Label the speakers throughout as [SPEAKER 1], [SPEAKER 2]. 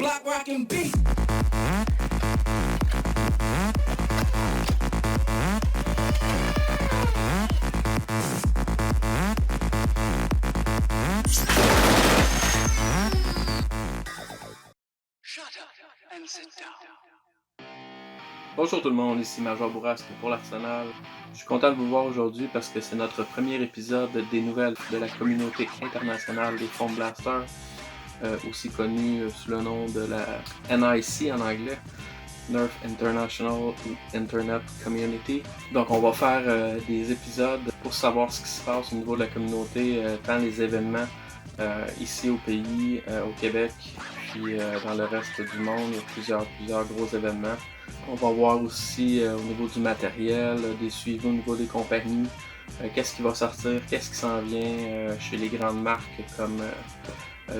[SPEAKER 1] block rockin' beat.
[SPEAKER 2] Bonjour tout le monde, ici Major Bourrasque pour l'Arsenal. Je suis content de vous voir aujourd'hui parce que c'est notre premier épisode des nouvelles de la communauté internationale des Foam Blasters, aussi connue sous le nom de la NIC en anglais, Nerf International ou Internet Community. Donc on va faire des épisodes pour savoir ce qui se passe au niveau de la communauté, tant les événements ici au pays, au Québec, puis dans le reste du monde, il y a plusieurs gros événements. On va voir aussi au niveau du matériel, des suivis au niveau des compagnies, qu'est-ce qui va sortir, qu'est-ce qui s'en vient chez les grandes marques comme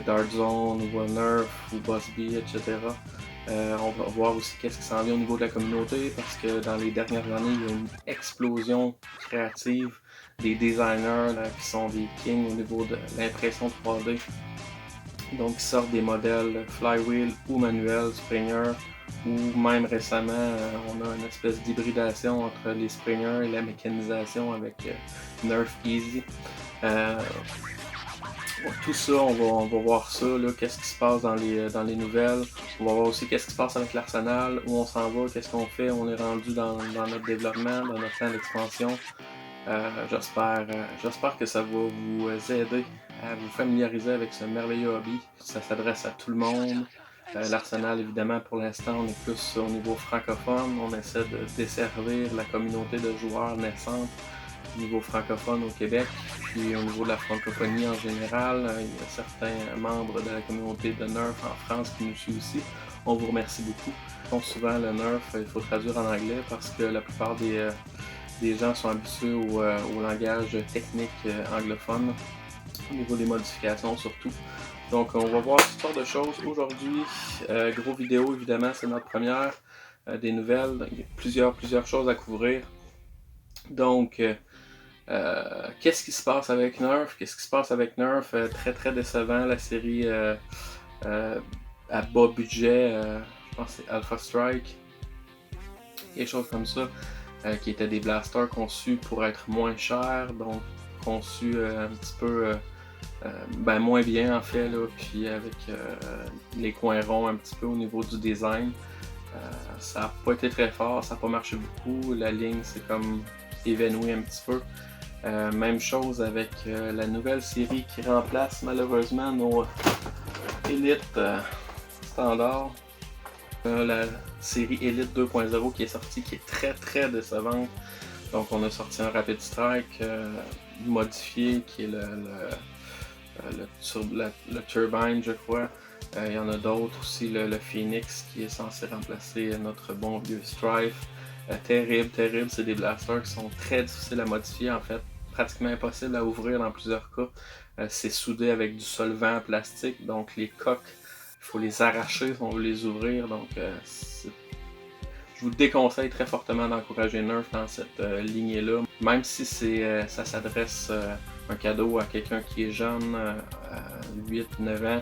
[SPEAKER 2] Dartzone ou Nerf ou Boss Bee, etc. On va voir aussi qu'est-ce qui s'en vient au niveau de la communauté parce que dans les dernières années, il y a une explosion créative des designers là, qui sont des kings au niveau de l'impression 3D. Donc, ils sortent des modèles flywheel ou manuel, Springer, ou même récemment, on a une espèce d'hybridation entre les Springer et la mécanisation avec Nerf Easy. Tout ça, on va voir ça, qu'est-ce qui se passe dans les nouvelles. On va voir aussi qu'est-ce qui se passe avec l'Arsenal, où on s'en va, qu'est-ce qu'on fait, on est rendu dans notre développement, dans notre plan d'expansion. J'espère que ça va vous aider à vous familiariser avec ce merveilleux hobby. Ça s'adresse à tout le monde. L'Arsenal, évidemment, pour l'instant, on est plus au niveau francophone. On essaie de desservir la communauté de joueurs naissante au niveau francophone au Québec. Puis au niveau de la francophonie en général, il y a certains membres de la communauté de Nerf en France qui nous suivent aussi. On vous remercie beaucoup. Souvent, le Nerf, il faut traduire en anglais parce que la plupart des gens sont habitués au langage technique anglophone, au niveau des modifications surtout. Donc on va voir toutes sortes de choses aujourd'hui. Gros vidéo évidemment, c'est notre première des nouvelles. Il y a plusieurs choses à couvrir. Donc qu'est-ce qui se passe avec Nerf? Qu'est-ce qui se passe avec Nerf? Très décevant, la série à bas budget, je pense que c'est Alpha Strike, quelque chose comme ça. Qui étaient des blasters conçus pour être moins chers, donc conçus un petit peu moins bien en fait, là, puis avec les coins ronds un petit peu au niveau du design. Ça n'a pas été très fort, ça n'a pas marché beaucoup, la ligne s'est comme évanouie un petit peu. Même chose avec la nouvelle série qui remplace malheureusement nos Elite standards. La série Elite 2.0 qui est sortie, qui est très décevante. Donc on a sorti un Rapid Strike modifié qui est le Turbine, je crois. Il y en a d'autres aussi, le Phoenix qui est censé remplacer notre bon vieux Strife. Terrible, c'est des blasters qui sont très difficiles à modifier en fait, pratiquement impossible à ouvrir dans plusieurs cas. C'est soudé avec du solvant plastique, donc les coques, il faut les arracher si on veut les ouvrir, donc je vous déconseille très fortement d'encourager Nerf dans cette lignée-là. Même si ça s'adresse un cadeau à quelqu'un qui est jeune, à 8-9 ans,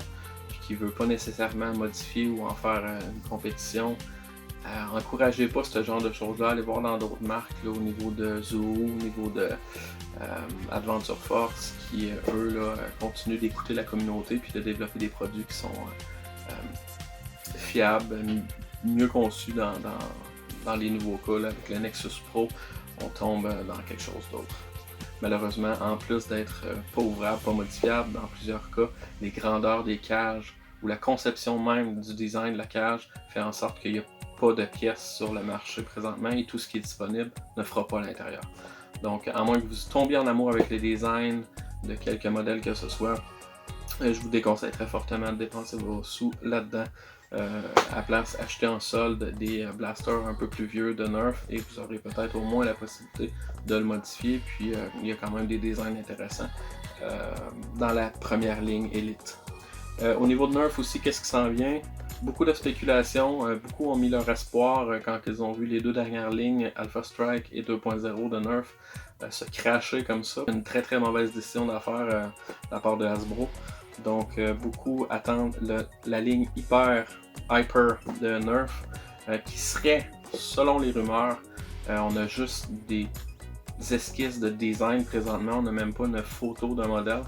[SPEAKER 2] puis qui veut pas nécessairement modifier ou en faire une compétition, encouragez pas ce genre de choses-là. Allez voir dans d'autres marques, là, au niveau de Zoo, au niveau de Adventure Force, qui eux là, continuent d'écouter la communauté puis de développer des produits qui sont fiables, mieux conçus dans les nouveaux cas. Là, avec le Nexus Pro, on tombe dans quelque chose d'autre. Malheureusement, en plus d'être pas ouvrable, pas modifiable, dans plusieurs cas, les grandeurs des cages ou la conception même du design de la cage fait en sorte qu'il n'y a pas de pièces sur le marché présentement et tout ce qui est disponible ne fera pas à l'intérieur. Donc, à moins que vous tombiez en amour avec les designs de quelques modèles que ce soit, je vous déconseille très fortement de dépenser vos sous là-dedans. À place, achetez en solde des blasters un peu plus vieux de Nerf et vous aurez peut-être au moins la possibilité de le modifier. Puis il y a quand même des designs intéressants dans la première ligne Elite. Au niveau de Nerf aussi, qu'est-ce qui s'en vient? Beaucoup de spéculation, beaucoup ont mis leur espoir quand ils ont vu les deux dernières lignes Alpha Strike et 2.0 de Nerf se cracher comme ça. Une très mauvaise décision d'affaire de la part de Hasbro. Donc beaucoup attendent la ligne Hyper Hyper de Nerf, qui serait, selon les rumeurs, on a juste des esquisses de design présentement, on n'a même pas une photo d'un modèle.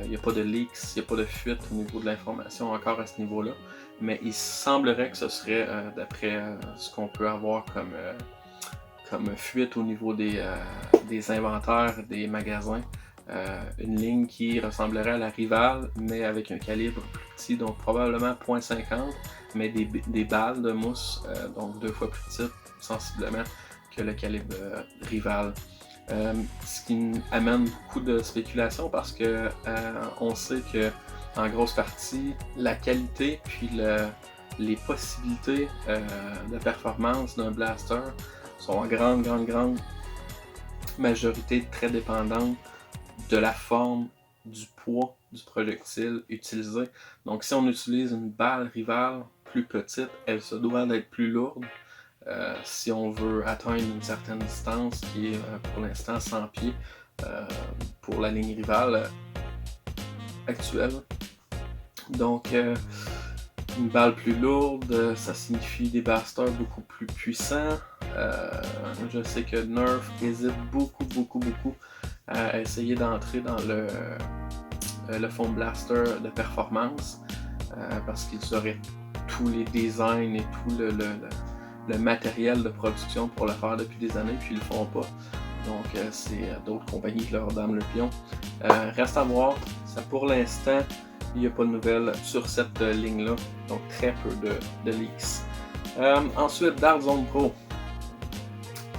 [SPEAKER 2] Il n'y a pas de leaks, il n'y a pas de fuite au niveau de l'information encore à ce niveau-là. Mais il semblerait que ce serait, d'après ce qu'on peut avoir comme fuite au niveau des inventaires des magasins, une ligne qui ressemblerait à la Rival, mais avec un calibre plus petit, donc probablement .50, mais des balles de mousse, donc 2 fois plus petites, sensiblement, que le calibre Rival. Ce qui amène beaucoup de spéculation parce que on sait que en grosse partie la qualité puis les possibilités de performance d'un blaster sont en grande majorité très dépendantes de la forme, du poids du projectile utilisé. Donc si on utilise une balle Rival plus petite, elle se doit d'être plus lourde. Si on veut atteindre une certaine distance qui est pour l'instant 100 pieds pour la ligne Rival actuelle. Donc une balle plus lourde, ça signifie des blasters beaucoup plus puissants. Je sais que Nerf hésite beaucoup à essayer d'entrer dans le foam blaster de performance parce qu'ils auraient tous les designs et tout le matériel de production pour le faire depuis des années, puis ils le font pas. Donc c'est d'autres compagnies qui leur donnent le pion. Reste à voir. Ça, pour l'instant, il n'y a pas de nouvelles sur cette ligne-là. Donc très peu de leaks. Ensuite, Dart Zone Pro,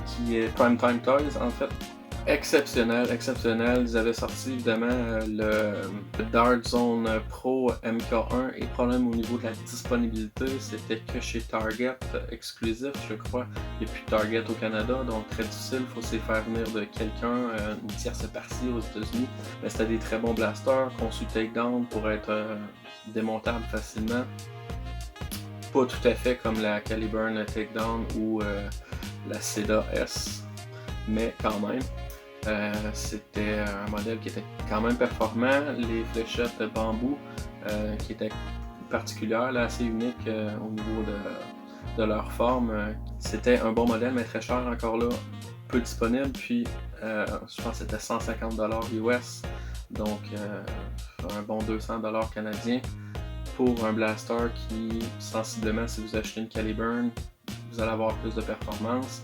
[SPEAKER 2] qui est Primetime Toys en fait. Exceptionnel. Ils avaient sorti évidemment le Dart Zone Pro MK1 et problème au niveau de la disponibilité, c'était que chez Target exclusif, je crois. Il n'y a plus de Target au Canada, donc très difficile, il faut se faire venir de quelqu'un, une tierce partie aux États-Unis. Mais c'était des très bons blasters, conçus takedown pour être démontables facilement. Pas tout à fait comme la Caliburn Takedown ou la Seda S, mais quand même. C'était un modèle qui était quand même performant, les fléchettes bambou qui étaient particulières, là, assez uniques au niveau de leur forme. C'était un bon modèle, mais très cher encore là, peu disponible, puis je pense que c'était 150$ US, donc un bon 200$ canadiens pour un blaster qui, sensiblement, si vous achetez une Caliburn, vous allez avoir plus de performance.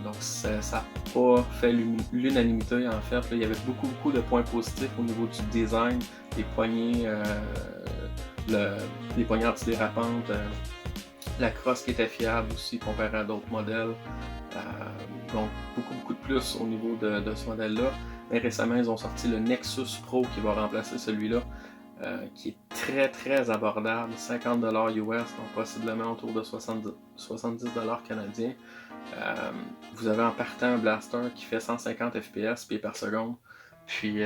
[SPEAKER 2] Donc ça n'a pas fait l'unanimité en fait. Là, il y avait beaucoup de points positifs au niveau du design, des poignées, les poignées antidérapantes, la crosse qui était fiable aussi comparé à d'autres modèles. Donc beaucoup de plus au niveau de ce modèle-là. Mais récemment, ils ont sorti le Nexus Pro qui va remplacer celui-là, qui est très abordable, 50$ US, donc possiblement autour de 70$ canadiens. Vous avez en partant un blaster qui fait 150 fps pieds par seconde, puis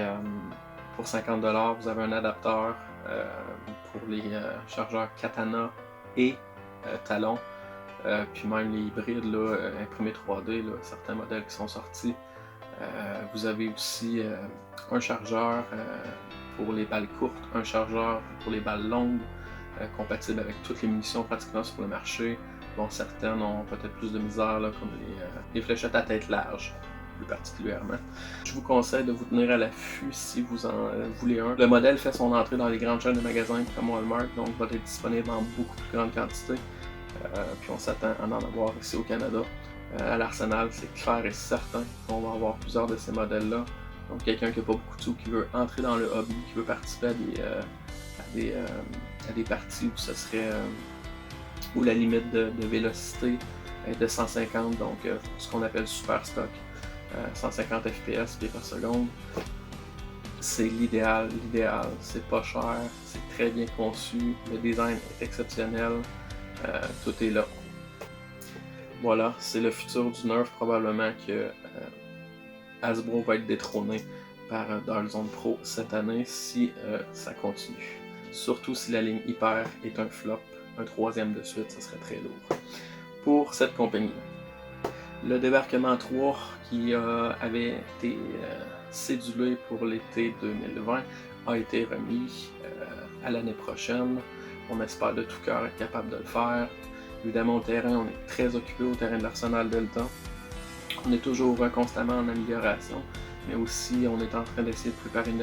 [SPEAKER 2] pour 50$ vous avez un adapteur pour les chargeurs Katana et Talon, puis même les hybrides là, imprimés 3D, là, certains modèles qui sont sortis. Vous avez aussi un chargeur pour les balles courtes, un chargeur pour les balles longues, compatible avec toutes les munitions pratiquement sur le marché. Bon, certaines ont peut-être plus de misère, là, comme les fléchettes à tête large, plus particulièrement. Je vous conseille de vous tenir à l'affût si vous en voulez un. Le modèle fait son entrée dans les grandes chaînes de magasins comme Walmart, donc va être disponible en beaucoup plus grande quantité. Puis on s'attend à en avoir ici au Canada. À l'Arsenal, c'est clair et certain qu'on va avoir plusieurs de ces modèles-là. Donc quelqu'un qui n'a pas beaucoup de sous, qui veut entrer dans le hobby, qui veut participer à des parties où ce serait où la limite de vélocité est de 150, donc ce qu'on appelle super stock, 150 fps pieds par seconde. C'est l'idéal, c'est pas cher, c'est très bien conçu, le design est exceptionnel, tout est là. Voilà, c'est le futur du Nerf, probablement que Hasbro va être détrôné par Dart Zone Pro cette année si ça continue. Surtout si la ligne Hyper est un flop, un troisième de suite, ça serait très lourd pour cette compagnie. Le débarquement 3 qui avait été cédulé pour l'été 2020 a été remis à l'année prochaine. On espère de tout cœur être capable de le faire. Évidemment, au terrain, on est très occupé au terrain de l'Arsenal Delta. On est toujours constamment en amélioration, mais aussi on est en train d'essayer de préparer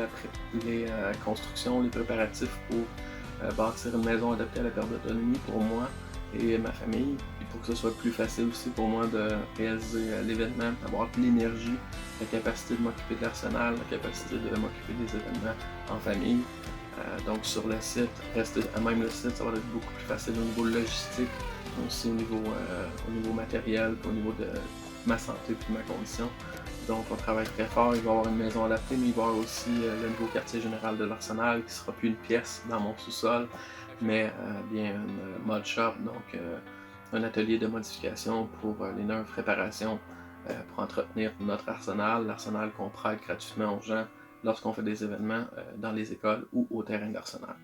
[SPEAKER 2] les constructions, les préparatifs pour bâtir une maison adaptée à la perte d'autonomie pour moi et ma famille, et pour que ce soit plus facile aussi pour moi de réaliser l'événement, d'avoir l'énergie, la capacité de m'occuper de l'Arsenal, la capacité de m'occuper des événements en famille. Donc sur le site, rester à même le site, ça va être beaucoup plus facile au niveau logistique, aussi au niveau matériel, au niveau de ma santé et ma condition. Donc on travaille très fort, il va y avoir une maison adaptée, mais il va y avoir aussi le nouveau quartier général de l'Arsenal qui sera plus une pièce dans mon sous-sol, mais bien une mod shop, donc un atelier de modification pour les neuves réparations pour entretenir notre arsenal, l'arsenal qu'on prête gratuitement aux gens lorsqu'on fait des événements dans les écoles ou au terrain de l'Arsenal.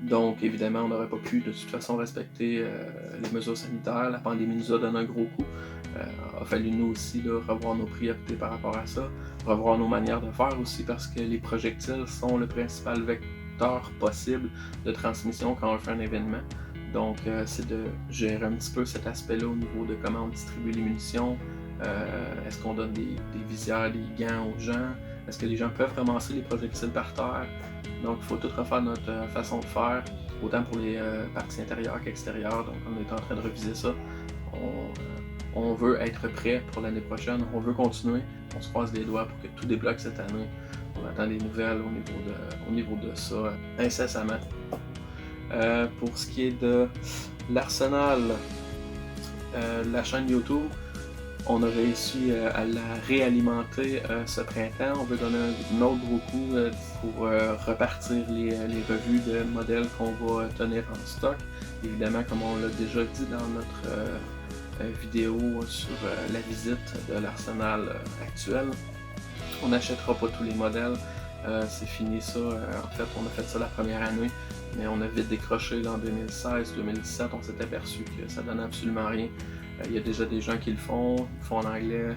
[SPEAKER 2] Donc, évidemment, on n'aurait pas pu de toute façon respecter les mesures sanitaires. La pandémie nous a donné un gros coup. Il a fallu nous aussi là, revoir nos priorités par rapport à ça, revoir nos manières de faire aussi, parce que les projectiles sont le principal vecteur possible de transmission quand on fait un événement. Donc, c'est de gérer un petit peu cet aspect-là au niveau de comment on distribue les munitions. Est-ce qu'on donne des visières, des gants aux gens? Est-ce que les gens peuvent ramasser les projectiles par terre? Donc, il faut tout refaire notre façon de faire, autant pour les parties intérieures qu'extérieures. Donc, on est en train de reviser ça. On veut être prêt pour l'année prochaine. On veut continuer. On se croise les doigts pour que tout débloque cette année. On attend des nouvelles au niveau de ça incessamment. Pour ce qui est de l'Arsenal, la chaîne YouTube, on a réussi à la réalimenter ce printemps. On veut donner un autre gros coup pour repartir les revues de modèles qu'on va tenir en stock. Évidemment, comme on l'a déjà dit dans notre vidéo sur la visite de l'Arsenal actuel, on n'achètera pas tous les modèles. C'est fini ça. En fait, on a fait ça la première année, mais on a vite décroché en 2016-2017. On s'est aperçu que ça donnait absolument rien. Il y a déjà des gens qui le font en anglais,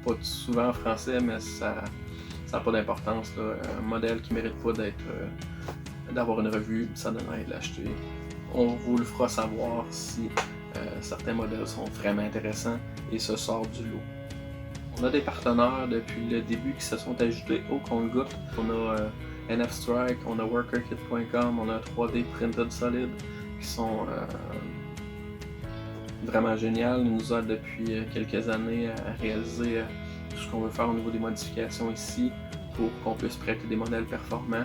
[SPEAKER 2] pas souvent en français, mais ça n'a pas d'importance. Un modèle qui ne mérite pas d'avoir une revue, ça donne rien de l'acheter. On vous le fera savoir si certains modèles sont vraiment intéressants et se sortent du lot. On a des partenaires depuis le début qui se sont ajoutés au compte-gouttes. On a NF Strike, on a WorkerKit.com, on a 3D Printed Solid qui sont vraiment génial. Ils nous aident depuis quelques années à réaliser tout ce qu'on veut faire au niveau des modifications ici pour qu'on puisse prêter des modèles performants.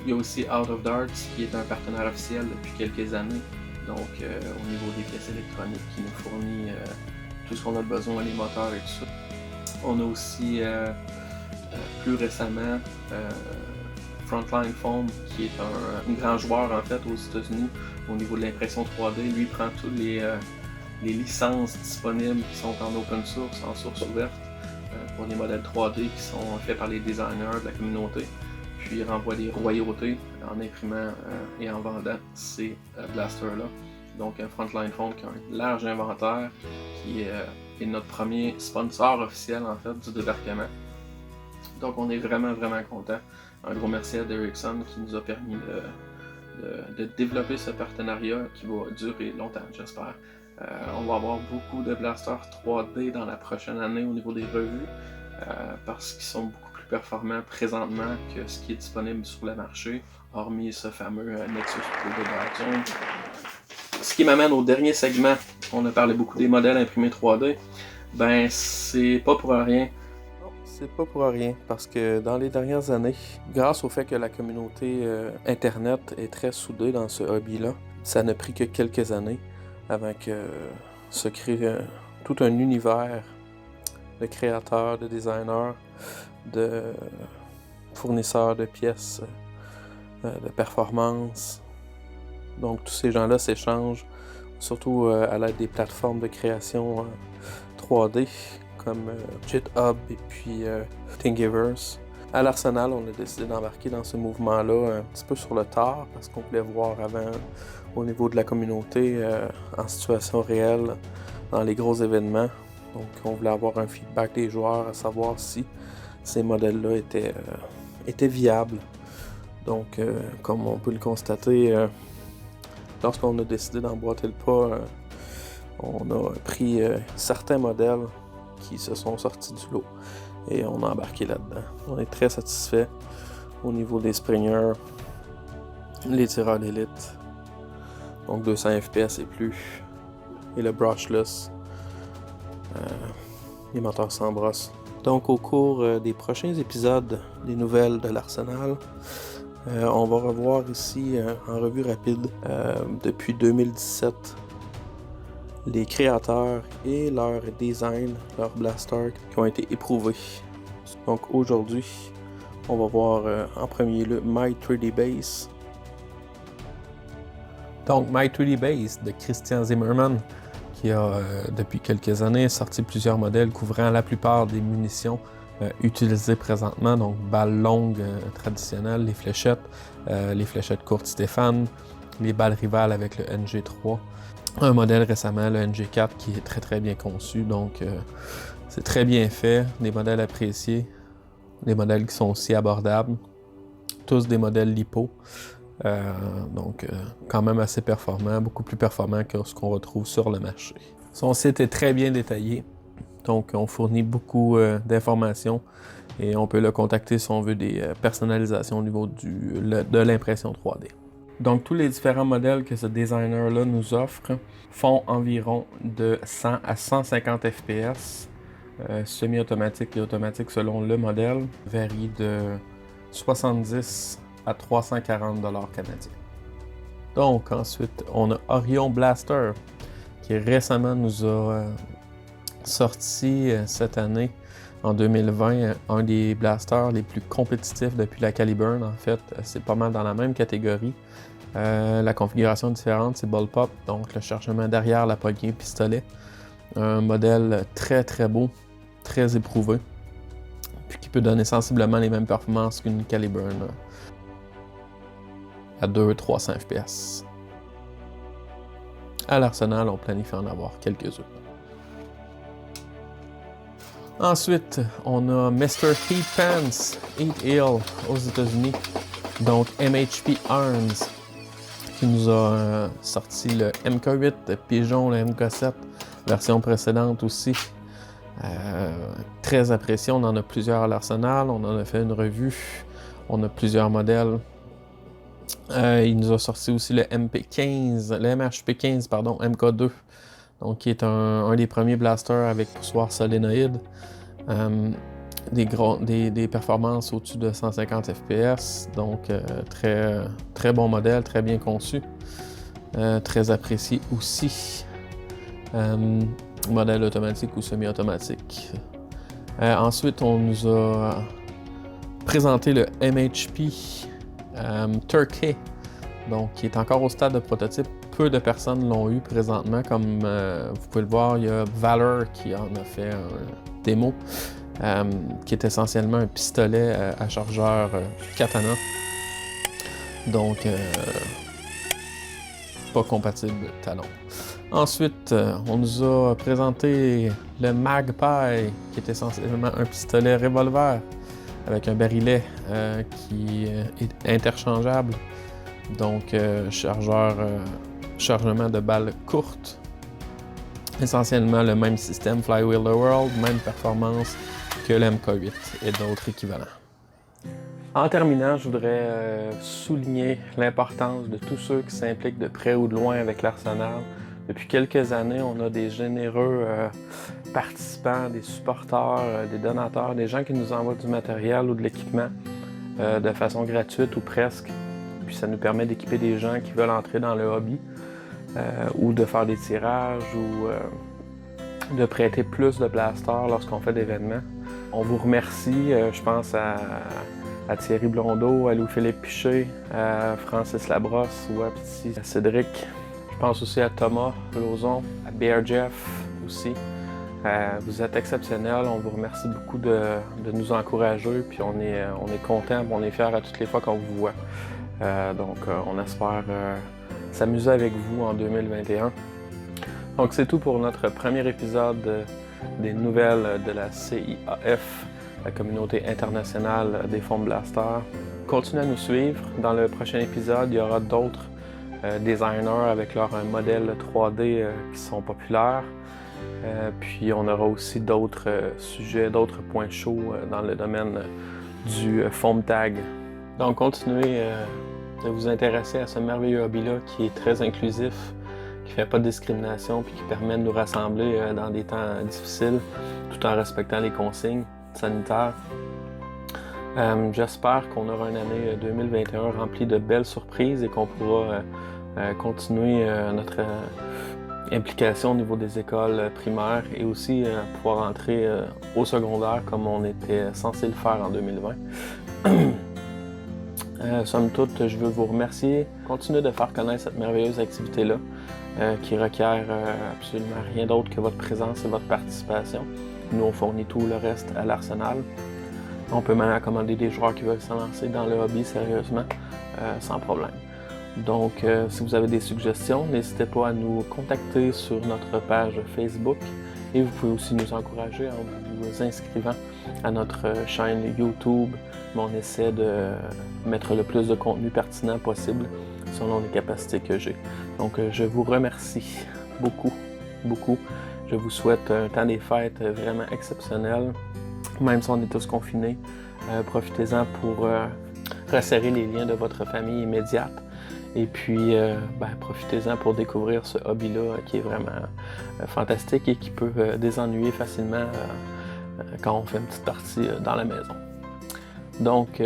[SPEAKER 2] Il y a aussi Out of Darts qui est un partenaire officiel depuis quelques années. Donc au niveau des pièces électroniques qui nous fournit tout ce qu'on a besoin, les moteurs et tout ça. On a aussi plus récemment Frontline Foam qui est un grand joueur en fait aux États-Unis au niveau de l'impression 3D. Lui prend tous les licences disponibles qui sont en open source, en source ouverte, pour les modèles 3D qui sont faits par les designers de la communauté, puis il renvoie des royautés en imprimant et en vendant ces blasters-là. Donc Frontline Foam qui a un large inventaire, qui est notre premier sponsor officiel en fait du débarquement. Donc on est vraiment content. Un gros merci à Derrickson qui nous a permis de développer ce partenariat qui va durer longtemps, j'espère. On va avoir beaucoup de blasters 3D dans la prochaine année au niveau des revues parce qu'ils sont beaucoup plus performants présentement que ce qui est disponible sur le marché, hormis ce fameux Nexus Pro de Darkzone. Ce qui m'amène au dernier segment. On a parlé beaucoup des modèles imprimés 3D. Ben, c'est pas pour rien. Non, c'est pas pour rien, parce que dans les dernières années, grâce au fait que la communauté Internet est très soudée dans ce hobby-là, ça n'a pris que quelques années avant que se crée tout un univers de créateurs, de designers, de fournisseurs de pièces, de performance. Donc tous ces gens-là s'échangent, surtout à l'aide des plateformes de création 3D comme GitHub et puis Thingiverse. À l'Arsenal, on a décidé d'embarquer dans ce mouvement-là un petit peu sur le tard parce qu'on voulait voir avant au niveau de la communauté en situation réelle dans les gros événements. Donc on voulait avoir un feedback des joueurs à savoir si ces modèles-là étaient viables. Donc, comme on peut le constater, lorsqu'on a décidé d'emboîter le pas, on a pris certains modèles qui se sont sortis du lot et on a embarqué là-dedans. On est très satisfait au niveau des springers, les tireurs d'élite, donc 200 fps et plus, et le brushless, les moteurs sans brosse. Donc au cours des prochains épisodes des nouvelles de l'Arsenal, on va revoir ici en revue rapide depuis 2017 les créateurs et leur design, leur blaster qui ont été éprouvés. Donc aujourd'hui, on va voir en premier lieu My 3D Base. Donc My 3D Base de Christian Zimmermann, qui a depuis quelques années sorti plusieurs modèles couvrant la plupart des munitions utilisées présentement, donc balles longues traditionnelles, les fléchettes courtes Stéphane, les balles rivales avec le NG3. Un modèle récemment, le NG4, qui est très très bien conçu, donc c'est très bien fait, des modèles appréciés, des modèles qui sont aussi abordables, tous des modèles LiPo, donc quand même assez performants, beaucoup plus performants que ce qu'on retrouve sur le marché. Son site est très bien détaillé, donc on fournit beaucoup d'informations et on peut le contacter si on veut des personnalisations au niveau de l'impression 3D. Donc tous les différents modèles que ce designer-là nous offre font environ de 100 à 150 fps. Semi-automatique et automatique selon le modèle varie de 70 à 340 $ canadiens. Donc ensuite, on a Orion Blaster qui récemment nous a sorti cette année, en 2020, un des blasters les plus compétitifs depuis la Caliburn. En fait, c'est pas mal dans la même catégorie. La configuration différente, c'est ball pop, donc le chargement derrière la poignée pistolet. Un modèle très très beau, très éprouvé, puis qui peut donner sensiblement les mêmes performances qu'une Caliburn à 200-300 fps. À l'Arsenal, on planifie en avoir quelques-uns. Ensuite, on a Mr. Heat Pants, Heat Hill aux États-Unis, donc MHP Arms, qui nous a sorti le MK8 Pigeon, le MK7, version précédente aussi. Très apprécié, on en a plusieurs à l'Arsenal, on en a fait une revue, on a plusieurs modèles. Il nous a sorti aussi le MHP15, pardon, MK2, donc qui est un des premiers blasters avec poussoir solénoïde. Des performances au-dessus de 150 fps, donc très bon modèle, très bien conçu, très apprécié aussi. Modèle automatique ou semi-automatique. Ensuite, on nous a présenté le MHP Turkey, donc qui est encore au stade de prototype. Peu de personnes l'ont eu présentement, comme vous pouvez le voir, il y a Valor qui en a fait un démo, qui est essentiellement un pistolet à chargeur katana, donc pas compatible talon. Ensuite, on nous a présenté le Magpie, qui est essentiellement un pistolet revolver avec un barillet qui est interchangeable, donc chargement de balles courtes. Essentiellement le même système Flywheel the World, même performance que le MK8 et d'autres équivalents. En terminant, je voudrais souligner l'importance de tous ceux qui s'impliquent de près ou de loin avec l'Arsenal. Depuis quelques années, on a des généreux participants, des supporters, des donateurs, des gens qui nous envoient du matériel ou de l'équipement de façon gratuite ou presque. Puis ça nous permet d'équiper des gens qui veulent entrer dans le hobby ou de faire des tirages ou de prêter plus de blasters lorsqu'on fait d'événements. On vous remercie, je pense à Thierry Blondeau, à Louis-Philippe Piché, à Francis Labrosse ou à Cédric. Je pense aussi à Thomas Lauzon, à Bear Jeff aussi. Vous êtes exceptionnels, on vous remercie beaucoup de nous encourager, puis on est content, on est fiers à toutes les fois qu'on vous voit. Donc on espère s'amuser avec vous en 2021. Donc c'est tout pour notre premier épisode des nouvelles de la CIAF la communauté internationale des foam blasters. Continuez à nous suivre. Dans le prochain épisode, il y aura d'autres designers avec leurs modèles 3D qui sont populaires. Puis on aura aussi d'autres sujets, d'autres points chauds dans le domaine du foam tag. Donc continuez de vous intéresser à ce merveilleux hobby-là qui est très inclusif, qui ne fait pas de discrimination puis qui permet de nous rassembler dans des temps difficiles tout en respectant les consignes sanitaires. J'espère qu'on aura une année 2021 remplie de belles surprises et qu'on pourra continuer notre implication au niveau des écoles primaires et aussi pouvoir entrer au secondaire comme on était censé le faire en 2020. Somme toute, je veux vous remercier. Continuez de faire connaître cette merveilleuse activité-là qui requiert absolument rien d'autre que votre présence et votre participation. Nous, on fournit tout le reste à l'Arsenal. On peut même accommoder des joueurs qui veulent se lancer dans le hobby sérieusement, sans problème. Donc, si vous avez des suggestions, n'hésitez pas à nous contacter sur notre page Facebook et vous pouvez aussi nous encourager en vous inscrivant à notre chaîne YouTube. On essaie de mettre le plus de contenu pertinent possible selon les capacités que j'ai. Donc, je vous remercie beaucoup, beaucoup. Je vous souhaite un temps des fêtes vraiment exceptionnel, même si on est tous confinés. Profitez-en pour resserrer les liens de votre famille immédiate. Et puis, profitez-en pour découvrir ce hobby-là qui est vraiment fantastique et qui peut désennuyer facilement quand on fait une petite partie dans la maison. Donc,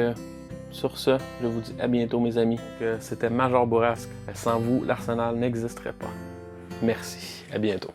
[SPEAKER 2] sur ce, je vous dis à bientôt mes amis. C'était Major Bourrasque. Sans vous, l'Arsenal n'existerait pas. Merci, à bientôt.